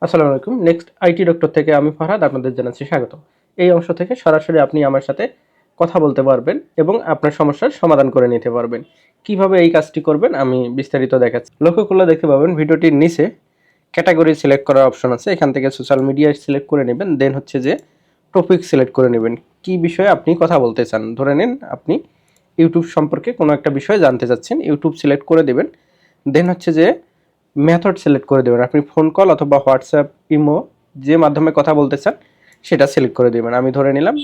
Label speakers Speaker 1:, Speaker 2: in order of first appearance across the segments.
Speaker 1: আসসালামু আলাইকুম। Next IT doctor থেকে আমি ফারহাদ আপনাদের জানাচ্ছি স্বাগত। এই অংশ থেকে সরাসরি আপনি আমার সাথে কথা বলতে পারবেন এবং আপনার সমস্যার সমাধান করে নিতে পারবেন। কিভাবে এই কাজটি করবেন আমি বিস্তারিত দেখাচ্ছি। লক্ষ্য করলে দেখতে পাবেন ভিডিওটির নিচে ক্যাটাগরি সিলেক্ট করার অপশন আছে। এখান থেকে সোশ্যাল মিডিয়া সিলেক্ট করে নেবেন। দেন হচ্ছে যে টপিক সিলেক্ট করে নেবেন। কি বিষয়ে আপনি কথা বলতে চান? ধরে নিন আপনি ইউটিউব সম্পর্কে কোনো একটা বিষয় জানতে চাচ্ছেন। ইউটিউব সিলেক্ট করে দিবেন। দেন হচ্ছে যে মেথড সিলেক্ট করে দেবেন। আপনি ফোন কল অথবা হোয়াটসঅ্যাপ, ইমো যে মাধ্যমে কথা বলতে চান সেটা সিলেক্ট করে দেবেন। আমি ধরে নিলাম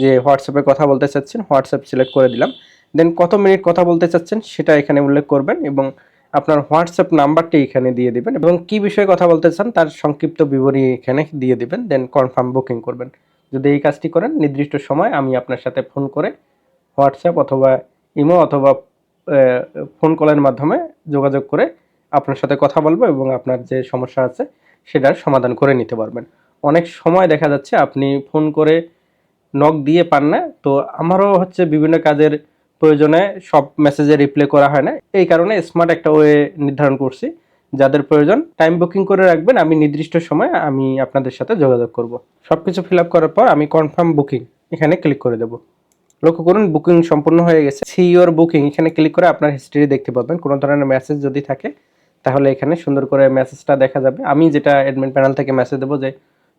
Speaker 1: যে হোয়াটসঅ্যাপে কথা বলতে চাচ্ছেন, হোয়াটসঅ্যাপ সিলেক্ট করে দিলাম। দেন কত মিনিট কথা বলতে চাচ্ছেন সেটা এখানে উল্লেখ করবেন এবং আপনার হোয়াটসঅ্যাপ নাম্বারটি এখানে দিয়ে দিবেন এবং কি বিষয়ে কথা বলতে চান তার সংক্ষিপ্ত বিবরণী এখানে দিয়ে দিবেন। দেন কনফার্ম বুকিং করবেন। যদি এই কাজটি করেন নির্দিষ্ট সময় আমি আপনার সাথে ফোন করে হোয়াটসঅ্যাপ অথবা ইমো অথবা ফোন কলের মাধ্যমে যোগাযোগ করে আপনার সাথে কথা বলবো এবং আপনার যে সমস্যা আছে সেটার সমাধান করে নিতে পারবেন। অনেক সময় দেখা যাচ্ছে আপনি ফোন করে নক দিয়ে পান না, তো আমারও হচ্ছে বিভিন্ন কাজের প্রয়োজনে সব মেসেজে রিপ্লাই করা হয় না। এই কারণে স্মার্ট একটা ওয়ে নির্ধারণ করছি। যাদের প্রয়োজন টাইম বুকিং করে রাখবেন, আমি নির্দিষ্ট সময় আমি আপনাদের সাথে যোগাযোগ করব। সবকিছু ফিল আপ করার পর আমি কনফার্ম বুকিং এখানে ক্লিক করে দেবো। লক্ষ্য করুন বুকিং সম্পূর্ণ হয়ে গেছে। সি ইওর বুকিং এখানে ক্লিক করে আপনার হিস্ট্রি দেখতে পাবেন। কোনো ধরনের মেসেজ যদি থাকে তাহলে এখানে সুন্দর করে মেসেজটা দেখা যাবে। আমি যেটা অ্যাডমিন প্যানেল থেকে মেসেজ দেবো যে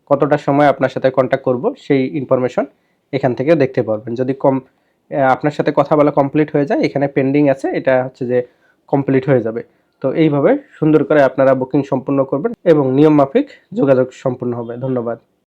Speaker 1: কতটা সময় আপনার সাথে কন্ট্যাক্ট করব সেই ইনফরমেশন এখান থেকে দেখতে পারবেন। যদি আপনার সাথে কথা বলা কমপ্লিট হয়ে যায়, এখানে পেন্ডিং আছে, এটা হচ্ছে যে কমপ্লিট হয়ে যাবে। তো এইভাবে সুন্দর করে আপনারা বুকিং সম্পূর্ণ করবেন এবং নিয়ম মাফিক যোগাযোগ সম্পূর্ণ হবে। ধন্যবাদ।